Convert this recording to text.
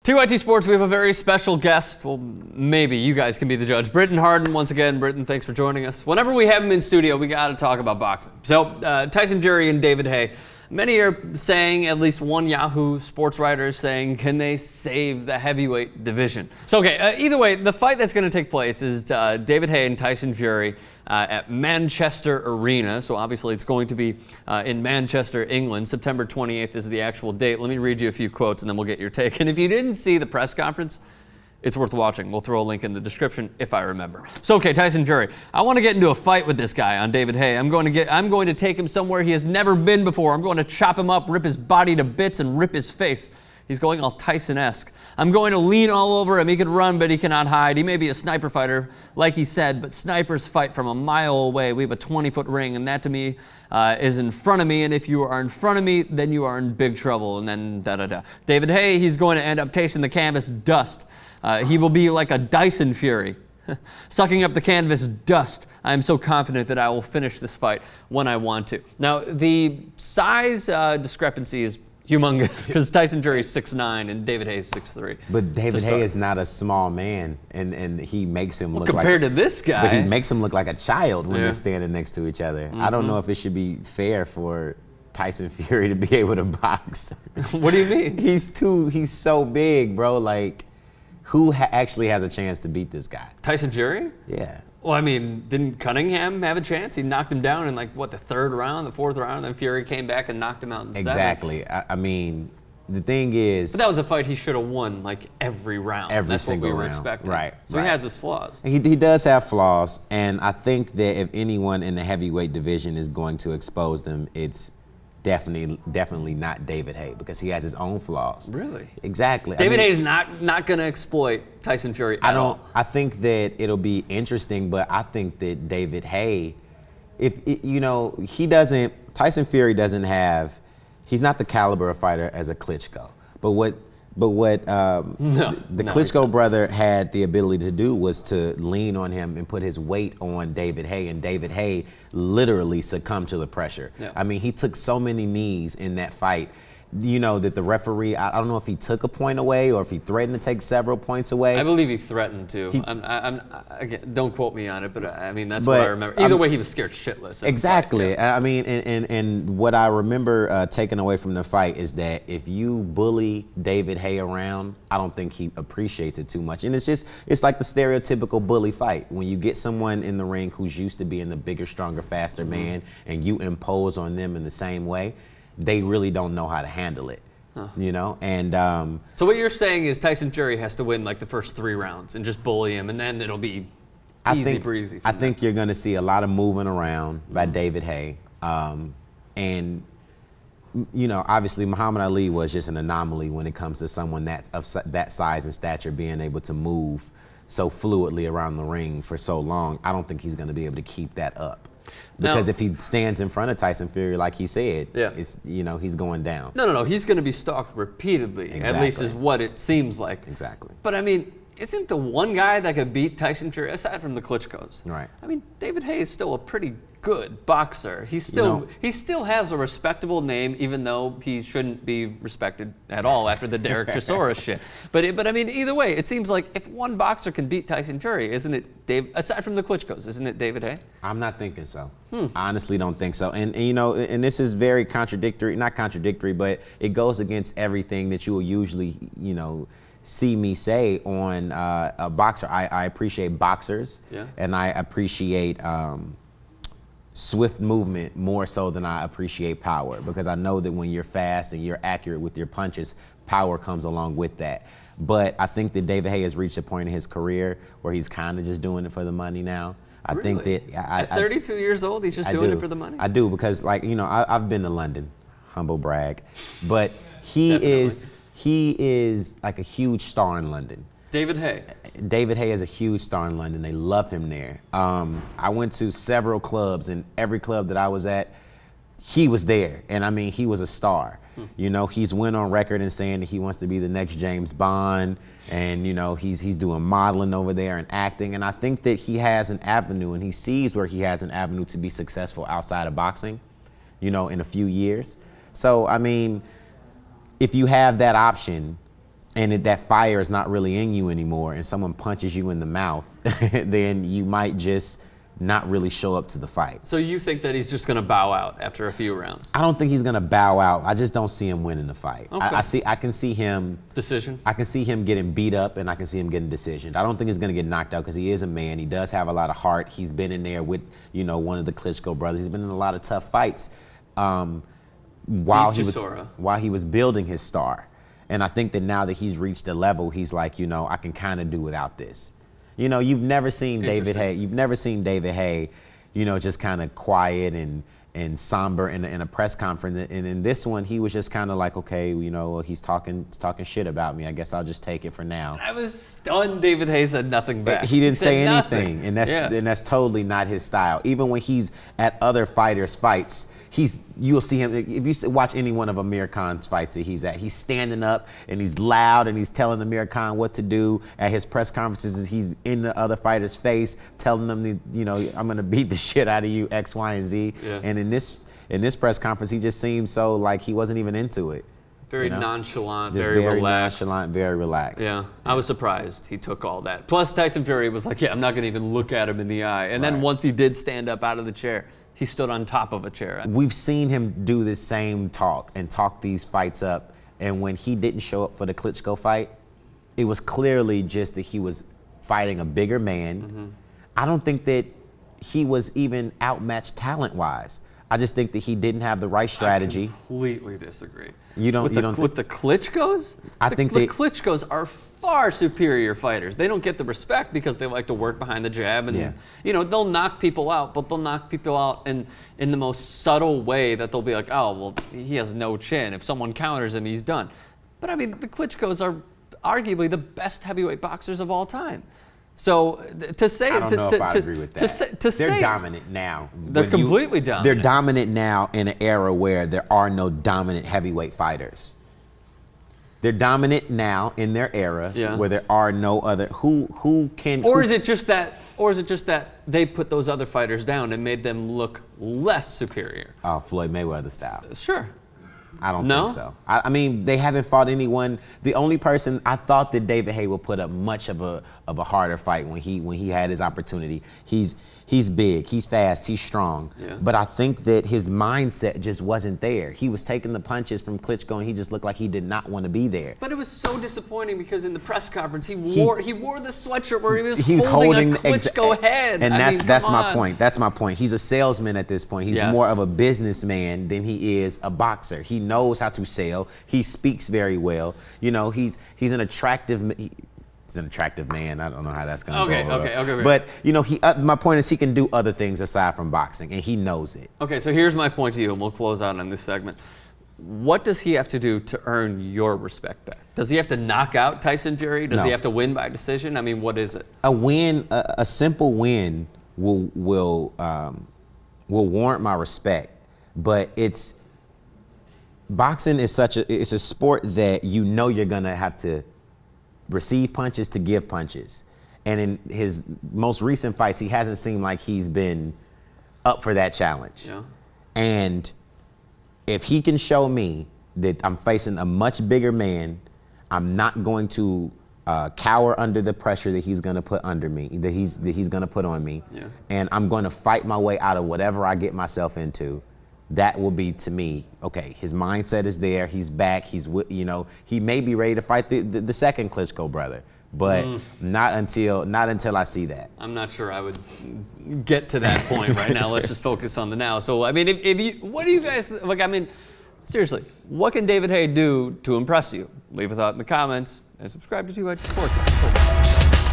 TYTSports, we have a very special guest. Well, maybe you guys can be the judge. Britton Harden, once again. Britton, thanks for joining us. Whenever we have him in studio, we got to talk about boxing. So, Tyson Fury and David Haye. Many are saying, at least one Yahoo sports writer is saying, can they save the heavyweight division? So, okay, either way, the fight that's going to take place is David Haye and Tyson Fury at Manchester Arena. So obviously it's going to be in Manchester, England. September 28th is the actual date. Let me read you a few quotes and then we'll get your take. And if you didn't see the press conference, it's worth watching. We'll throw a link in the description if I remember. So, okay, Tyson Fury. I want to get into a fight with this guy on David Haye. I'm going to take him somewhere he has never been before. I'm going to chop him up, rip his body to bits, and rip his face. He's going all Tyson-esque. I'm going to lean all over him. He can run, but he cannot hide. He may be a sniper fighter, like he said, but snipers fight from a mile away. We have a 20-foot ring, and that to me is in front of me. And if you are in front of me, then you are in big trouble. And then da-da-da. David Haye, he's going to end up tasting the canvas dust. He will be like a Dyson Fury, sucking up the canvas dust. I am so confident that I will finish this fight when I want to. Now, the size discrepancy is humongous because Tyson Fury is 6'9" and David Haye is 6'3". But David Haye is not a small man, and he makes him look compared to this guy. But he makes him look like a child when they're standing next to each other. I don't know if it should be fair for Tyson Fury to be able to box. What do you mean? He's so big, bro. Like, who actually has a chance to beat this guy? Tyson Fury? Yeah. Well, I mean, didn't Cunningham have a chance? He knocked him down in the third round, the fourth round, and then Fury came back and knocked him out in seven. Exactly. I mean, the thing is... But that was a fight he should have won, every round. That's single what we were round. Expecting. Right. So he has his flaws. He does have flaws, and I think that if anyone in the heavyweight division is going to expose them, it's definitely not David Haye, because he has his own flaus. Really? Exactly. David Haye's not going to exploit Tyson Fury at all. I think that it'll be interesting, but I think that David Haye, Tyson Fury doesn't have, he's not the caliber of fighter as a Klitschko. But what the Klitschko brother had the ability to do was to lean on him and put his weight on David Haye, and David Haye literally succumbed to the pressure. Yeah. I mean, he took so many knees in that fight, that the referee, I don't know if he took a point away or if he threatened to take several points away. I believe he threatened to. Again, don't quote me on it, but I mean, that's what I remember. Either way, he was scared shitless. Exactly. Yeah. I mean, and what I remember taking away from the fight is that if you bully David Haye around, I don't think he appreciates it too much. And it's like the stereotypical bully fight. When you get someone in the ring who's used to being the bigger, stronger, faster man, and you impose on them in the same way, they really don't know how to handle it, And so what you're saying is Tyson Fury has to win the first 3 rounds and just bully him, and then it'll be easy breezy. I think you're going to see a lot of moving around by David Haye, and obviously Muhammad Ali was just an anomaly when it comes to someone of that size and stature being able to move so fluidly around the ring for so long. I don't think he's going to be able to keep that up. Because if he stands in front of Tyson Fury, like he said, he's going down. No. He's going to be stalked repeatedly, at least is what it seems like. Exactly. But, I mean, isn't the one guy that could beat Tyson Fury, aside from the Klitschkos? Right. I mean, David Haye is still a pretty good boxer. He still has a respectable name, even though he shouldn't be respected at all after the Derek Chisora shit. But I mean, either way, it seems like if one boxer can beat Tyson Fury, isn't it aside from the Klitschkos, isn't it David Haye? I'm not thinking so. I honestly don't think so. And and this is very contradictory, not contradictory, but it goes against everything that you will usually, see me say on a boxer. I appreciate boxers, and I appreciate swift movement more so than I appreciate power, because I know that when you're fast and you're accurate with your punches, power comes along with that. But I think that David Haye has reached a point in his career where he's kind of just doing it for the money now. I think that at 32 years old, he's just doing it for the money. I do, because I've been to London, humble brag, but he is like a huge star in London. David Haye. David Haye is a huge star in London. They love him there. I went to several clubs, and every club that I was at, he was there. And I mean, he was a star. He's went on record and saying that he wants to be the next James Bond, and he's doing modeling over there and acting. And I think that he has an avenue, and he sees where he has an avenue to be successful outside of boxing, in a few years. So I mean, if you have that option, and that fire is not really in you anymore, and someone punches you in the mouth, then you might just not really show up to the fight. So you think that he's just going to bow out after a few rounds? I don't think he's going to bow out. I just don't see him winning the fight. Okay. I can see him decision. I can see him getting beat up, and I can see him getting decisioned. I don't think he's going to get knocked out because he is a man. He does have a lot of heart. He's been in there with, one of the Klitschko brothers. He's been in a lot of tough fights while he was building his star. And I think that now that he's reached a level, he's like, I can kind of do without this. You've never seen David Haye. You've never seen David Haye, just kind of quiet and somber in a press conference. And in this one, he was just kind of like, okay, he's talking shit about me. I guess I'll just take it for now. I was stunned. David Haye said nothing back. He didn't say anything, nothing. and that's totally not his style. Even when he's at other fighters' fights, you'll see him. If you watch any one of Amir Khan's fights that he's at, he's standing up and he's loud and he's telling Amir Khan what to do. At his press conferences, he's in the other fighter's face, telling them, I'm gonna beat the shit out of you, X, Y, and Z. Yeah. And in this press conference, he just seemed so like he wasn't even into it. Very nonchalant, just very relaxed. Nonchalant, very relaxed. Yeah, I was surprised he took all that. Plus, Tyson Fury was like, I'm not gonna even look at him in the eye. And then once he did stand up out of the chair, he stood on top of a chair. We've seen him do this same talk these fights up. And when he didn't show up for the Klitschko fight, it was clearly just that he was fighting a bigger man. Mm-hmm. I don't think that he was even outmatched talent-wise. I just think that he didn't have the right strategy. I completely disagree. With the Klitschkos? The Klitschkos are far superior fighters. They don't get the respect because they like to work behind the jab, and they'll knock people out, but they'll knock people out in the most subtle way that they'll be like, oh, well, he has no chin. If someone counters him, he's done. But I mean, the Klitschkos are arguably the best heavyweight boxers of all time. So to say, I don't know if I agree with that. They're dominant now. They're completely dominant. They're dominant now in an era where there are no dominant heavyweight fighters. They're dominant now in their era where there are no other who can. Or is it just that they put those other fighters down and made them look less superior? Oh, Floyd Mayweather style. Sure. I don't think so. I mean, they haven't fought anyone. The only person I thought that David Haye would put up much of a harder fight when he had his opportunity. He's big, he's fast, he's strong. Yeah. But I think that his mindset just wasn't there. He was taking the punches from Klitschko, and he just looked like he did not want to be there. But it was so disappointing because in the press conference he wore the sweatshirt where he was holding a Klitschko head. And that's my point. That's my point. He's a salesman at this point. He's more of a businessman than he is a boxer. He knows how to sell. He speaks very well. He's an attractive. He's an attractive man. I don't know how that's going to go. Okay. But my point is he can do other things aside from boxing, and he knows it. Okay, so here's my point to you, and we'll close out on this segment. What does he have to do to earn your respect back? Does he have to knock out Tyson Fury? Does he have to win by decision? I mean, what is it? A win, a simple win, will warrant my respect. But boxing is it's a sport that you're gonna have to receive punches to give punches. And in his most recent fights, he hasn't seemed like he's been up for that challenge. Yeah. And if he can show me that I'm facing a much bigger man, I'm not going to cower under the pressure that he's going to put under me, that he's going to put on me. Yeah. And I'm going to fight my way out of whatever I get myself into. That will be, to me, okay, his mindset is there, he's back, he may be ready to fight the second Klitschko brother, but not until I see that. I'm not sure I would get to that point right now. Let's just focus on the now. So, I mean, what do you guys, seriously, what can David Haye do to impress you? Leave a thought in the comments and subscribe to TYTSports.